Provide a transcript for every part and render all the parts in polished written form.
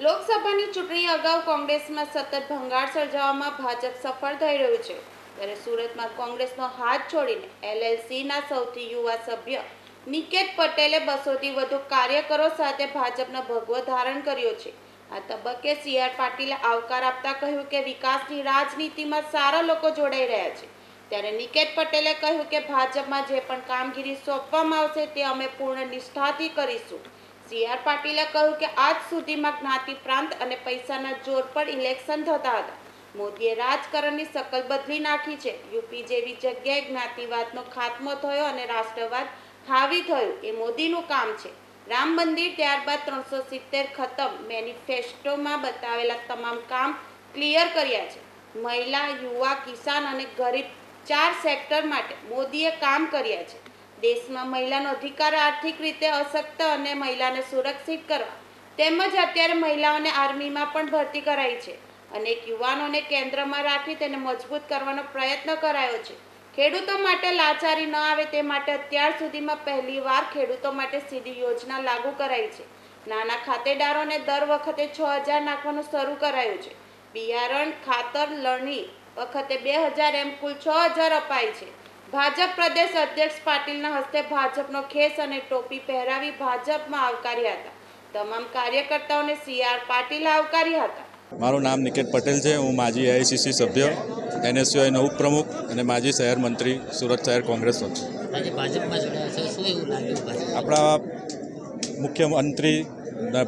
લોકસભાની ચૂંટણી અગાઉ કોંગ્રેસમાં સતત ભંગાણ સર્જાવામાં ભાજપ સફળ થઈ રહ્યું છે, ત્યારે સુરતમાં કોંગ્રેસનો હાથ છોડીને એલએલસીના સૌથી યુવા સભ્ય નિકેત પટેલે 200થી વધુ કાર્યકરો સાથે ભાજપનો ભગવો ધારણ કર્યો છે. આ તબક્કે સીઆર પાટીલે આવકાર આપતા કહ્યું કે વિકાસની રાજનીતિમાં સારા લોકો જોડાઈ રહ્યા છે. ત્યારે નિકેત પટેલે કહ્યું કે ભાજપમાં જે પણ કામગીરી સોંપવામાં આવશે તે અમે પૂર્ણ નિષ્ઠાથી કરીશું. સીઆર પાટીલે કહ્યું કે આજ સુધીમાં જ્ઞાતિ પ્રાંત અને પૈસાના જોર પર ઇલેક્શન થતા હતા. મોદીએ રાજકારણની શકલ બદલી નાખી છે. યુપી જેવી જગ્યાએ જ્ઞાતિવાદનો ખાત્મો થયો અને રાષ્ટ્રવાદ હાવી થયું એ મોદીનું કામ છે. રામ મંદિર ત્યારબાદ 370 ખતમ. મેનિફેસ્ટોમાં બતાવેલા તમામ કામ ક્લિયર કર્યા છે. મહિલા, યુવા, કિસાન અને ગરીબ 4 સેક્ટર માટે મોદીએ કામ કર્યા છે. દેશમાં મહિલાનો અધિકાર, આર્થિક રીતે અશક્ત અને મહિલાને સુરક્ષિત કરવા તેમજ અત્યારે મહિલાઓને આર્મીમાં પણ ભરતી કરાઈ છે. અનેક યુવાનોને કેન્દ્રમાં રાખી તેને મજબૂત કરવાનો પ્રયત્ન કરાયો છે. ખેડૂતો માટે લાચારી ન આવે તે માટે અત્યાર સુધીમાં પહેલીવાર ખેડૂતો માટે સીધી યોજના લાગુ કરાઈ છે. નાના ખાતેદારોને દર વખતે 6000 નાખવાનું શરૂ કરાયું છે. બિયારણ, ખાતર, લણણી વખતે 2000 એમ કુલ 6000 અપાય છે. ભાજપ પ્રદેશ અધ્યક્ષ પાટીલના હસ્તે ભાજપનો ખેસ અને ટોપી પહેરાવી ભાજપમાં આવકાર્યા હતા. તમામ કાર્યકર્તાઓને સીઆર પાટીલ આવકાર્યા હતા. મારું નામ નિકેત પટેલ છે. હું માજી એઆઈસીસી સભ્ય, એનએસયુઆઈનો ઉપપ્રમુખ અને માજી શહેર મંત્રી, સુરત શહેર કોંગ્રેસ પક્ષ. આપણા મુખ્યમંત્રી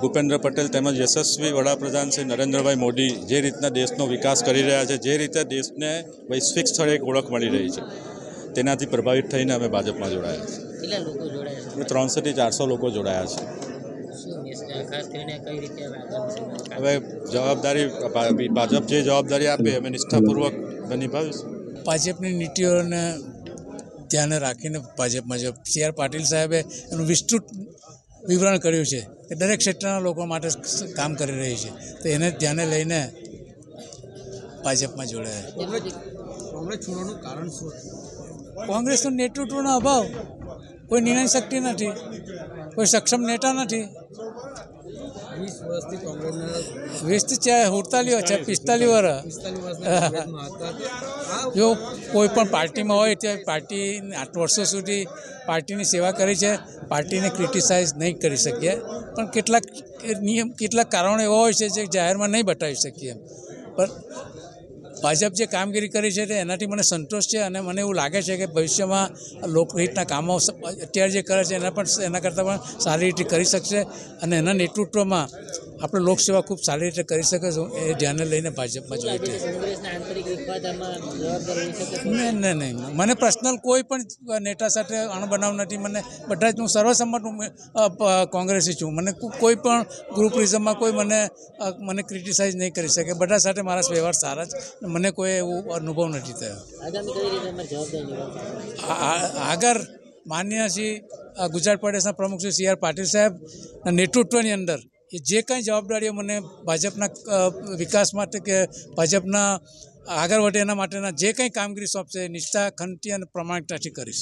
ભૂપેન્દ્ર પટેલ તેમજ યશસ્વી વડાપ્રધાન શ્રી નરેન્દ્રભાઈ મોદી જે રીતના દેશનો વિકાસ કરી રહ્યા છે, જે રીતે દેશને વૈશ્વિક સ્થળે એક ઓળખ મળી રહી છે, તેનાથી પ્રભાવિત થઈને અમે ભાજપમાં જોડાયા છીએ. 300થી 400 લોકો જોડાયા છે. હવે જવાબદારી ભાજપ જે જવાબદારી આપે અમે નિષ્ઠાપૂર્વક નિભાવીશું. ભાજપની નીતિઓને ધ્યાને રાખીને ભાજપમાં સીઆર પાટીલ સાહેબે એનું વિસ્તૃત વિવરણ કર્યું છે કે દરેક ક્ષેત્રના લોકો માટે કામ કરી રહી છે, તો એને ધ્યાને લઈને ભાજપમાં જોડાયા. કોંગ્રેસ છોડવાનું કારણ શું? કોંગ્રેસનું નેતૃત્વનો અભાવ, કોઈ નિર્ણય શક્તિ નથી, કોઈ સક્ષમ નેતા નથી. 20 વર્ષથી કોંગ્રેસના 20 છે 45 વર્ષ જો કોઈ પણ પાર્ટીમાં હોય ત્યાં પાર્ટી 8 વર્ષો સુધી પાર્ટીની સેવા કરી છે. પાર્ટીને ક્રિટિસાઇઝ નહીં કરી શકીએ, પણ કેટલાક કારણો એવા હોય છે જે જાહેરમાં નહીં બતાવી શકીએ. પણ ભાજપ જે કામગીરી કરી છે એનાથી મને સંતોષ છે અને મને એવું લાગે છે કે ભવિષ્યમાં લોકહિતના કામો અત્યારે જે કરે છે એના કરતાં પણ સારી રીતે કરી શકશે અને એના નેતૃત્વમાં આપણે લોકસેવા ખૂબ સારી રીતે કરી શકે છે. એ ધ્યાને લઈને ભાજપમાં જોઈ. નહીં, મને પર્સનલ કોઈ પણ નેતા સાથે અણબનાવ નથી. મને બધા જ હું સર્વસંમત કોંગ્રેસી છું. મને કોઈ પણ ગ્રુપરિઝમમાં કોઈ મને ક્રિટિસાઇઝ નહીં કરી શકે. બધા સાથે મારા વ્યવહાર સારા જ, મને કોઈ એવું અનુભવ નથી થયો. આગળ માન્ય શ્રી ગુજરાત પ્રદેશના પ્રમુખ શ્રી સીઆર પાટીલ સાહેબના નેતૃત્વની અંદર એ જે કંઈ જવાબદારીઓ મને ભાજપના વિકાસ માટે કે ભાજપના આગળ વધે એના માટેના જે કંઈ કામગીરી સોંપશે નિષ્ઠા, ખંતી અને પ્રમાણિકતાથી કરીશ.